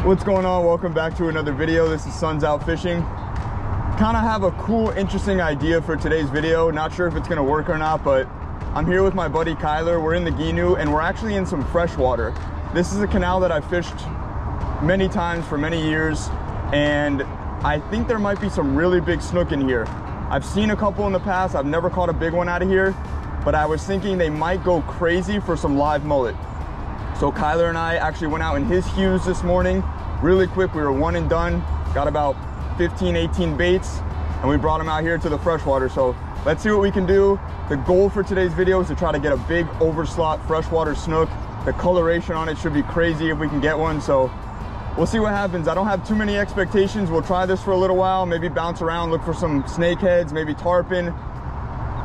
What's going on? Welcome back to another video. This is Sun's Out Fishing. Kind of have a cool, interesting idea for today's video. Not sure if it's gonna work or not, but I'm here with my buddy Kailer. We're in the Ginu and we're actually in some freshwater. This is a canal that I've fished many times for many years, and I think there might be some really big snook in here. I've seen a couple in the past. I've never caught a big one out of here, but I was thinking they might go crazy for some live mullet. So Kailer and I actually went out in his Hughes this morning. Really quick, we were one and done. Got about 15, 18 baits, and we brought them out here to the freshwater. So let's see what we can do. The goal for today's video is to try to get a big overslot freshwater snook. The coloration on it should be crazy if we can get one. So we'll see what happens. I don't have too many expectations. We'll try this for a little while, maybe bounce around, look for some snakeheads, maybe tarpon.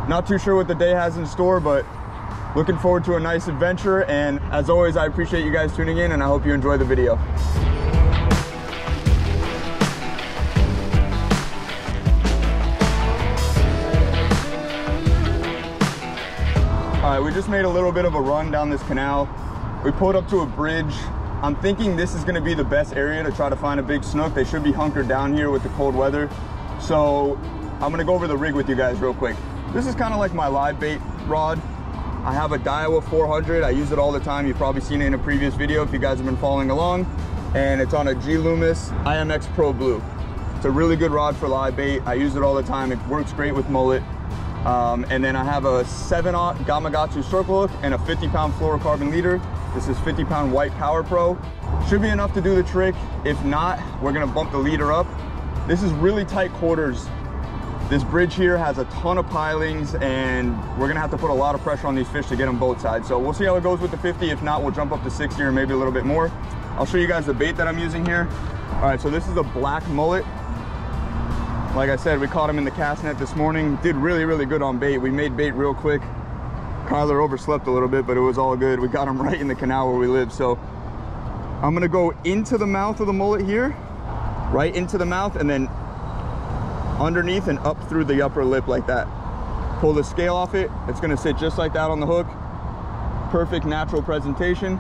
Not too sure what the day has in store, but looking forward to a nice adventure. And as always, I appreciate you guys tuning in, and I hope you enjoy the video. All right, we just made a little bit of a run down this canal. We pulled up to a bridge. I'm thinking this is gonna be the best area to try to find a big snook. They should be hunkered down here with the cold weather. So I'm gonna go over the rig with you guys real quick. This is kind of like my live bait rod. I have a Daiwa 400. I use it all the time. You've probably seen it in a previous video if you guys have been following along. And it's on a G Loomis IMX Pro Blue. It's a really good rod for live bait. I use it all the time. It works great with mullet. And then I have a 7/0 Gamakatsu circle hook and a 50-pound fluorocarbon leader. This is 50-pound White Power Pro. Should be enough to do the trick. If not, we're gonna bump the leader up. This is really tight quarters. This bridge here has a ton of pilings, and we're gonna have to put a lot of pressure on these fish to get them both sides. So we'll see how it goes with the 50. If not, we'll jump up to 60 or maybe a little bit more. I'll show you guys the bait that I'm using here. All right, so this is a black mullet. Like I said, we caught him in the cast net this morning. Did really, really good on bait. We made bait real quick. Kailer overslept a little bit, but it was all good. We got him right in the canal where we live. So I'm gonna go into the mouth of the mullet here, right into the mouth, and then underneath and up through the upper lip like that. Pull the scale off it. It's gonna sit just like that on the hook. Perfect natural presentation.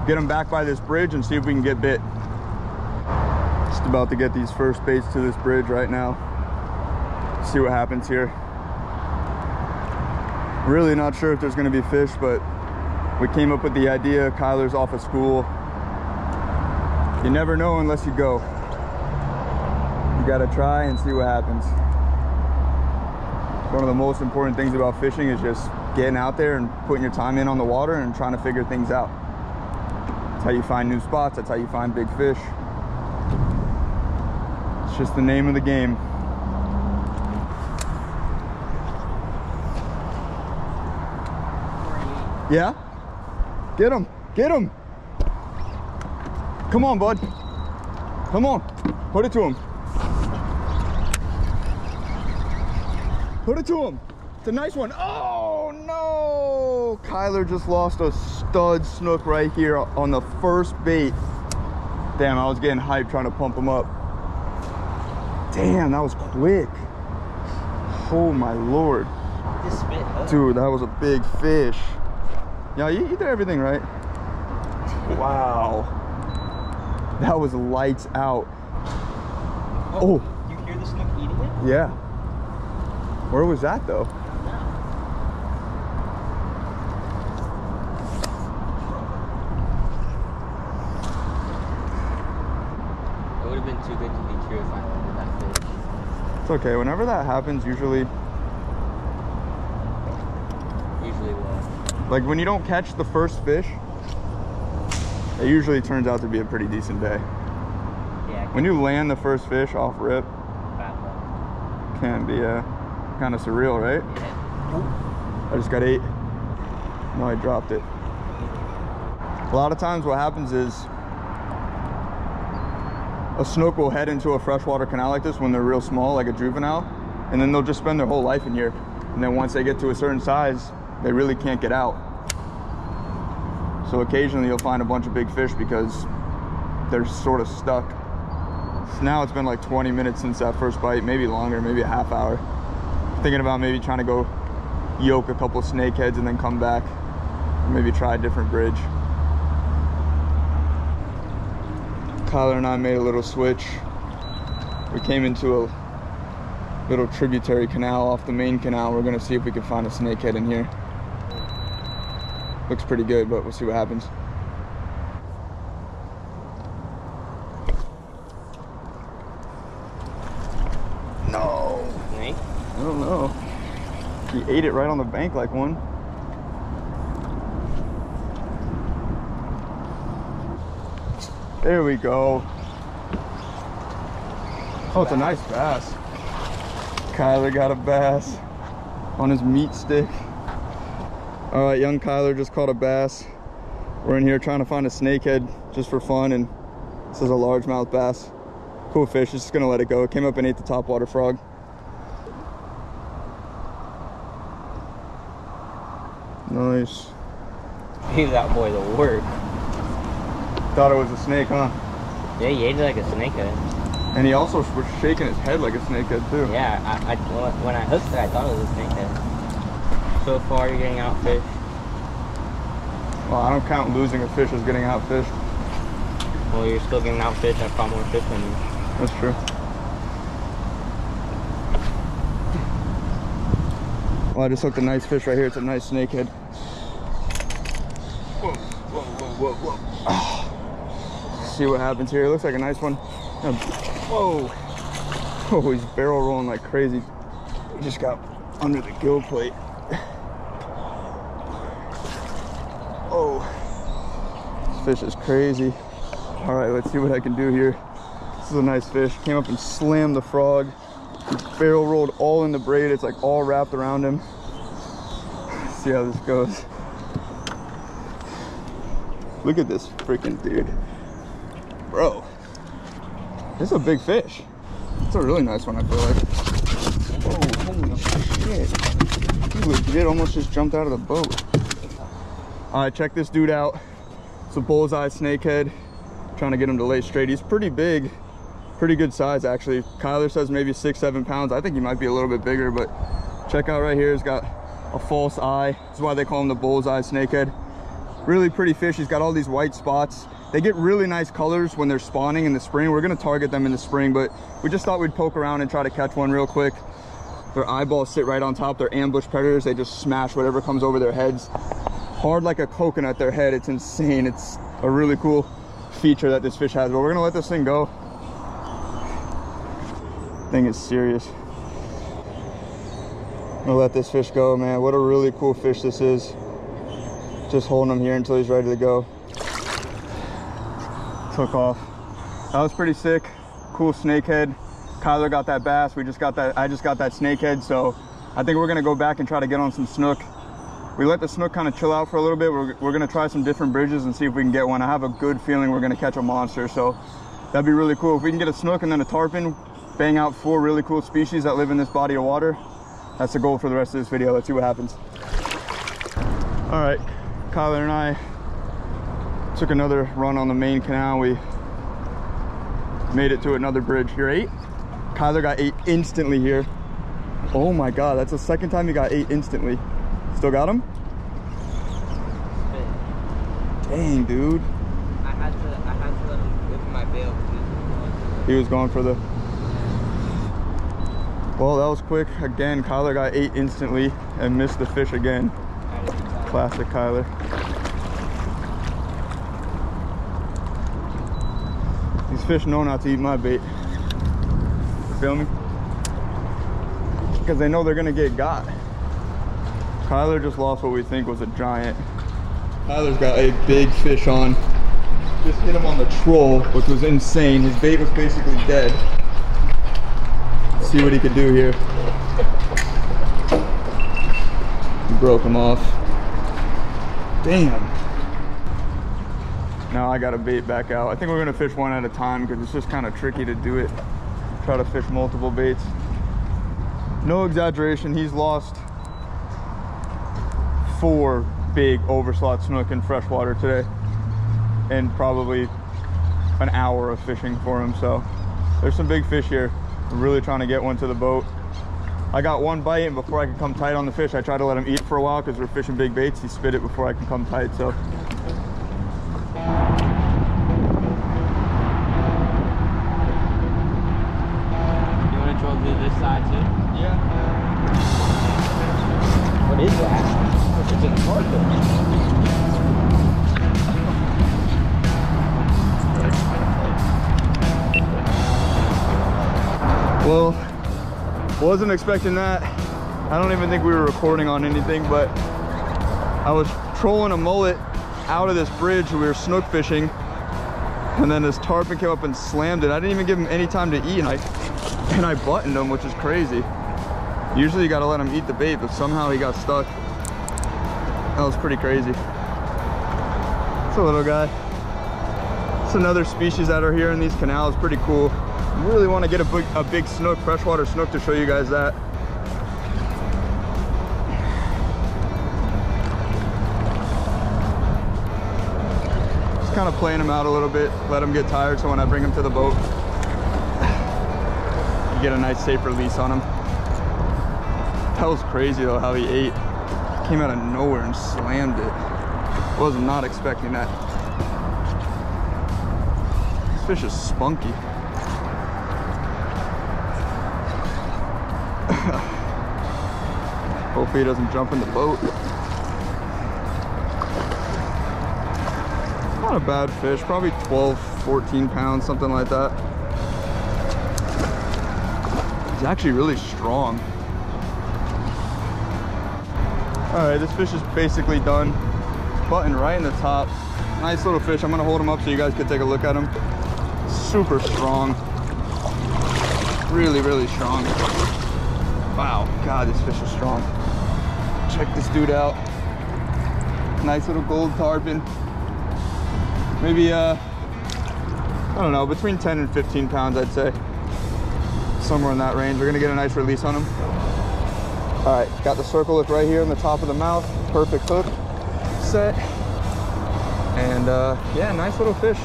Get them back by this bridge and see if we can get bit. Just about to get these first baits to this bridge right now. See what happens here. Really not sure if there's gonna be fish, but we came up with the idea. Kailer's off of school. You never know unless you go. You gotta try and see what happens. One of the most important things about fishing is just getting out there and putting your time in on the water and trying to figure things out. That's how you find new spots. That's how you find big fish. It's just the name of the game. Yeah? Get him. Get him. Come on, bud. Come on. Put it to him. Put it to him. It's a nice one. Oh, no. Kailer just lost a stud snook right here on the first bait. Damn, I was getting hyped trying to pump him up. Damn, that was quick. Oh, my Lord. This spit, huh? Dude, that was a big fish. Yeah, you did everything right. Wow. That was lights out. Oh. You hear the snook eating it? Yeah. Where was that though? It would have been too good to be true if I landed that fish. It's okay. Whenever that happens, usually what? Like when you don't catch the first fish, it usually turns out to be a pretty decent day. Yeah. When you land the first fish off rip, can be kind of surreal, right? Yeah. I just got 8. No, I dropped it. A lot of times what happens is a snook will head into a freshwater canal like this when they're real small, like a juvenile, and then they'll just spend their whole life in here. And then once they get to a certain size, they really can't get out. So occasionally you'll find a bunch of big fish because they're sort of stuck. So now it's been like 20 minutes since that first bite, maybe longer, maybe a half hour. Thinking about maybe trying to go yoke a couple snakeheads and then come back. Maybe try a different bridge. Kailer and I made a little switch. We came into a little tributary canal off the main canal. We're gonna see if we can find a snakehead in here. Looks pretty good, but we'll see what happens. No. Snake? I don't know. He ate it right on the bank like one. There we go. Oh, it's a nice bass. Kailer got a bass on his meat stick. All right, young Kailer just caught a bass. We're in here trying to find a snakehead just for fun, and this is a largemouth bass. Cool fish, just gonna let it go. It came up and ate the topwater frog. Nice. Gave that boy the work. Thought it was a snake, huh? Yeah, he ate it like a snakehead. And he also was shaking his head like a snakehead too. Yeah, when I hooked it, I thought it was a snakehead. So far, you're getting outfished. Well, I don't count losing a fish as getting outfished. Well, you're still getting outfished. I caught more fish than you. That's true. Well, I just hooked a nice fish right here. It's a nice snakehead. Whoa, whoa, whoa, whoa, whoa. Oh. See what happens here. It looks like a nice one. Whoa. Oh, he's barrel rolling like crazy. He just got under the gill plate. Oh, this fish is crazy. All right, let's see what I can do here. This is a nice fish. Came up and slammed the frog. He barrel rolled all in the braid. It's like all wrapped around him. Let's see how this goes. Look at this freaking dude. Bro, this is a big fish. It's a really nice one, I feel like. Oh, holy shit. He legit almost just jumped out of the boat. All right, check this dude out. It's a bullseye snakehead. Trying to get him to lay straight. He's pretty big, pretty good size actually. Kailer says maybe 6-7 pounds. I think he might be a little bit bigger, but check out right here. He's got a false eye. That's why they call him the bullseye snakehead. Really pretty fish. He's got all these white spots. They get really nice colors when they're spawning in the spring. We're gonna target them in the spring, but we just thought we'd poke around and try to catch one real quick. Their eyeballs sit right on top. They're ambush predators. They just smash whatever comes over their heads. Hard like a coconut, their head. It's insane. It's a really cool feature that this fish has, but we're gonna let this thing go. Thing is serious. I'm gonna let this fish go, man. What a really cool fish this is. Just holding him here until he's ready to go. Took off. That was pretty sick. Cool snakehead. Kailer got that bass. We just got that. I just got that snakehead. So I think we're gonna go back and try to get on some snook. We let the snook kind of chill out for a little bit. We're gonna try some different bridges and see if we can get one. I have a good feeling we're gonna catch a monster. So that'd be really cool. If we can get a snook and then a tarpon, bang out 4 really cool species that live in this body of water. That's the goal for the rest of this video. Let's see what happens. All right, Kailer and I took another run on the main canal. We made it to another bridge. You're 8? Kailer got 8 instantly here. Oh my God, that's the second time he got 8 instantly. Still got him? Dang, dude. I had to let him whip my bail. He was going for the... Well, that was quick. Again, Kailer got 8 instantly and missed the fish again. Classic Kailer. These fish know not to eat my bait. You feel me? Because they know they're gonna get got. Kailer just lost what we think was a giant. Kailer's got a big fish on. Just hit him on the troll, which was insane. His bait was basically dead. Let's see what he could do here. He broke him off. Damn. Now I got a bait back out. I think we're gonna fish one at a time because it's just kind of tricky to do it. Try to fish multiple baits. No exaggeration, he's lost 4 big overslot snook in freshwater today, and probably an hour of fishing for him. So there's some big fish here. I'm really trying to get one to the boat. I got one bite, and before I could come tight on the fish, I tried to let him eat for a while because we're fishing big baits. He spit it before I could come tight. So You want to troll to this side too? yeah. What is that? It's a tarpon. Well, wasn't expecting that. I don't even think we were recording on anything, but I was trolling a mullet out of this bridge. We were snook fishing, and then this tarpon came up and slammed it. I didn't even give him any time to eat, and I buttoned him, which is crazy. Usually you gotta let him eat the bait, but somehow he got stuck. That was pretty crazy. It's a little guy. It's another species that are here in these canals. Pretty cool. I really want to get a big snook, freshwater snook, to show you guys that. Just kind of playing him out a little bit, let him get tired, so when I bring him to the boat, you get a nice safe release on him. That was crazy though, how he ate. Came out of nowhere and slammed it. Was not expecting that. This fish is spunky. Hopefully he doesn't jump in the boat. Not a bad fish, probably 12, 14 pounds, something like that. He's actually really strong. All right, this fish is basically done. Button right in the top. Nice little fish. I'm gonna hold him up so you guys can take a look at him. Super strong. Really, really strong. Wow, God, this fish is strong. Check this dude out. Nice little gold tarpon. Maybe, I don't know, between 10 and 15 pounds, I'd say. Somewhere in that range. We're gonna get a nice release on him. All right, got the circle hook right here in the top of the mouth. Perfect hook set. And yeah, nice little fish.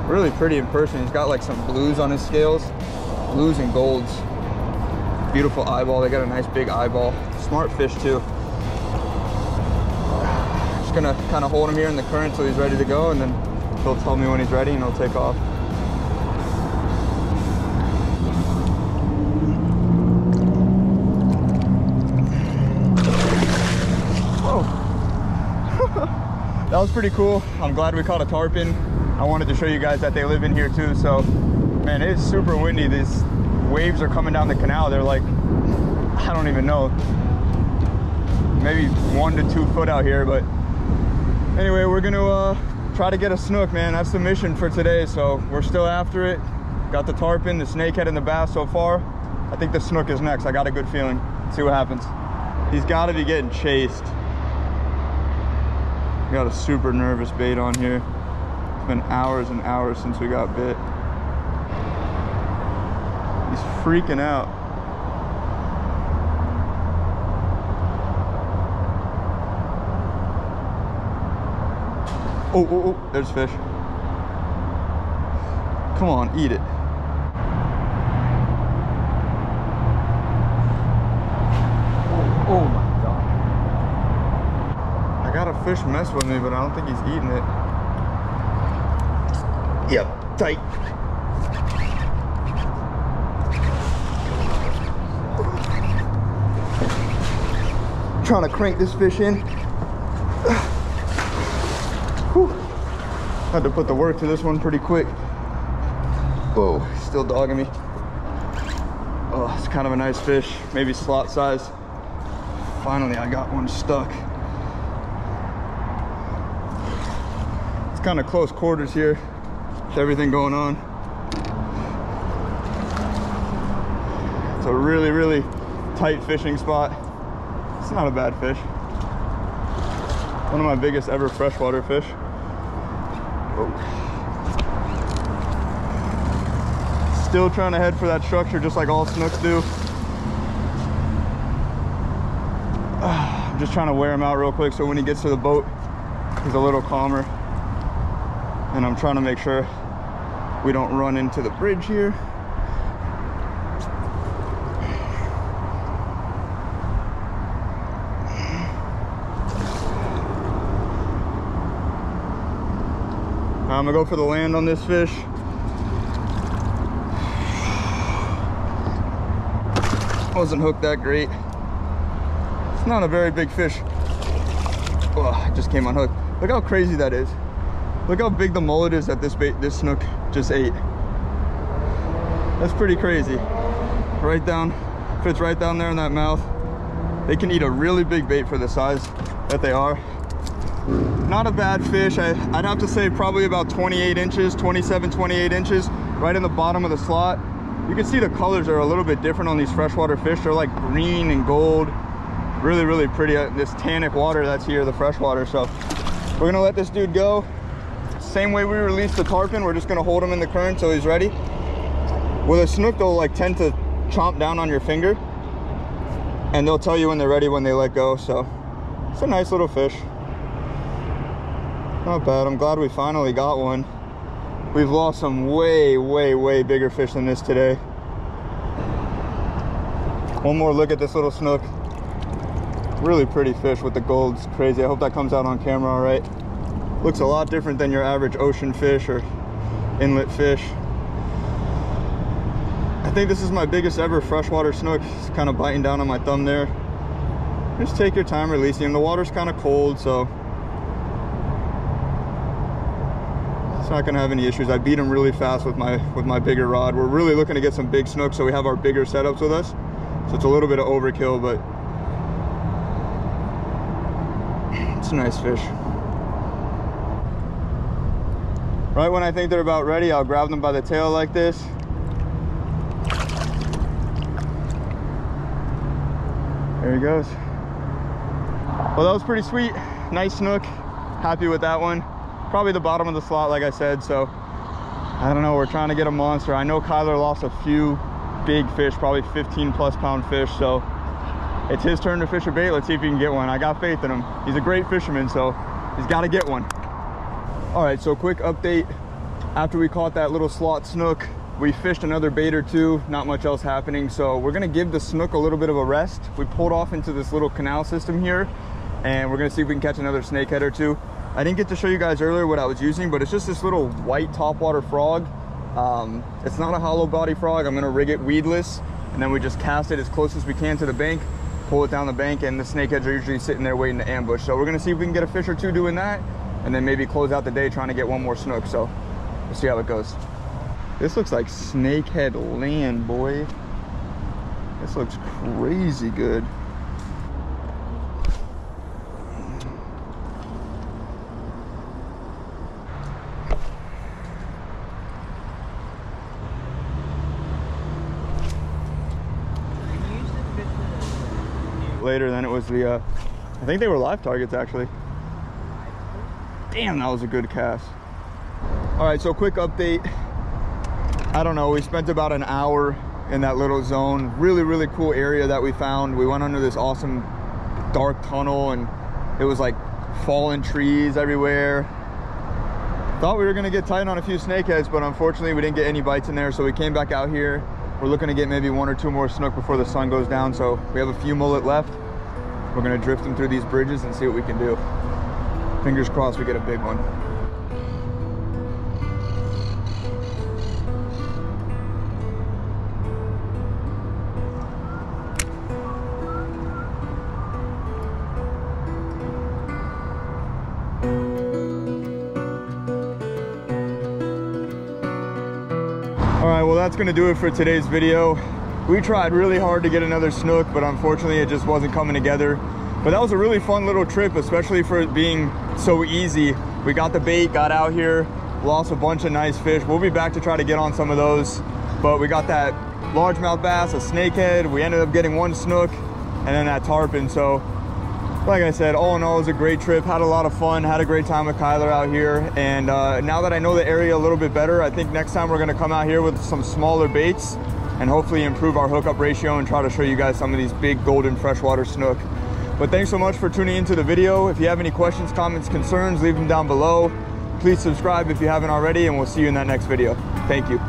Really pretty in person. He's got like some blues on his scales. Blues and golds. Beautiful eyeball. They got a nice big eyeball. Smart fish too. Just gonna kind of hold him here in the current till he's ready to go, and then he'll tell me when he's ready and he'll take off. That was pretty cool. I'm glad we caught a tarpon. I wanted to show you guys that they live in here too. So, man, it's super windy. These waves are coming down the canal. They're like, I don't even know, maybe 1 to 2 foot out here. But anyway, we're gonna try to get a snook, man. That's the mission for today. So we're still after it. Got the tarpon, the snakehead, and the bass so far. I think the snook is next. I got a good feeling. See what happens. He's got to be getting chased. Got a super nervous bait on here. It's been hours and hours since we got bit. He's freaking out. Oh, oh, oh, there's fish. Come on, eat it. Oh my. I got a fish mess with me, but I don't think he's eating it. Yep, tight. Trying to crank this fish in. Whew. Had to put the work to this one pretty quick. Whoa, still dogging me. Oh, it's kind of a nice fish, maybe slot size. Finally, I got one stuck. Kind of close quarters here with everything going on. It's a really, really tight fishing spot. It's not a bad fish. One of my biggest ever freshwater fish. Oh. Still trying to head for that structure just like all snooks do. I'm just trying to wear him out real quick so when he gets to the boat, he's a little calmer. And I'm trying to make sure we don't run into the bridge here. I'm gonna go for the land on this fish. Wasn't hooked that great. It's not a very big fish. Oh, it just came unhooked. Look how crazy that is. Look how big the mullet is that this snook just ate. That's pretty crazy. Right down, fits right down there in that mouth. They can eat a really big bait for the size that they are. Not a bad fish. I'd have to say probably about 28 inches, 27, 28 inches, right in the bottom of the slot. You can see the colors are a little bit different on these freshwater fish. They're like green and gold. Really, really pretty. This tannic water that's here, the freshwater. So we're gonna let this dude go. Same way we released the tarpon, we're just gonna hold him in the current till he's ready. With a snook, they'll like tend to chomp down on your finger and they'll tell you when they're ready when they let go. So it's a nice little fish. Not bad. I'm glad we finally got one. We've lost some way, way, way bigger fish than this today. One more look at this little snook. Really pretty fish with the gold. It's crazy. I hope that comes out on camera all right. Looks a lot different than your average ocean fish or inlet fish. I think this is my biggest ever freshwater snook. It's kind of biting down on my thumb there. Just take your time releasing him. The water's kind of cold, so it's not gonna have any issues. I beat him really fast with my bigger rod. We're really looking to get some big snooks, so we have our bigger setups with us. So it's a little bit of overkill, but it's a nice fish. Right when I think they're about ready, I'll grab them by the tail like this. There he goes. Well, that was pretty sweet. Nice snook. Happy with that one. Probably the bottom of the slot, like I said. So I don't know, we're trying to get a monster. I know Kailer lost a few big fish, probably 15+ pound fish. So it's his turn to fish a bait. Let's see if he can get one. I got faith in him. He's a great fisherman, so he's got to get one. All right, so quick update. After we caught that little slot snook, we fished another bait or two, not much else happening. So we're gonna give the snook a little bit of a rest. We pulled off into this little canal system here, and we're gonna see if we can catch another snakehead or two. I didn't get to show you guys earlier what I was using, but it's just this little white topwater frog. It's not a hollow body frog. I'm gonna rig it weedless, and then we just cast it as close as we can to the bank, pull it down the bank, and the snakeheads are usually sitting there waiting to ambush. So we're gonna see if we can get a fish or two doing that, and then maybe close out the day trying to get one more snook. So we'll see how it goes. This looks like snakehead land, boy. This looks crazy good. Later than it was the I think they were live targets actually. Damn, that was a good cast. All right, so quick update. I don't know, we spent about an hour in that little zone. Really cool area that we found. We went under this awesome dark tunnel and it was like fallen trees everywhere. Thought we were gonna get tight on a few snakeheads, but unfortunately we didn't get any bites in there, so we came back out here. We're looking to get maybe one or two more snook before the sun goes down, so we have a few mullet left. We're gonna drift them through these bridges and see what we can do. Fingers crossed we get a big one. All right, well, that's gonna do it for today's video. We tried really hard to get another snook, but unfortunately it just wasn't coming together. But that was a really fun little trip, especially for it being so easy. We got the bait, got out here, lost a bunch of nice fish. We'll be back to try to get on some of those, but we got that largemouth bass, a snakehead. We ended up getting one snook and then that tarpon. So like I said, all in all, it was a great trip. Had a lot of fun, had a great time with Kailer out here. And now that I know the area a little bit better, I think next time we're gonna come out here with some smaller baits and hopefully improve our hookup ratio and try to show you guys some of these big golden freshwater snook. But thanks so much for tuning into the video. If you have any questions, comments, concerns, leave them down below. Please subscribe if you haven't already, and we'll see you in that next video. Thank you.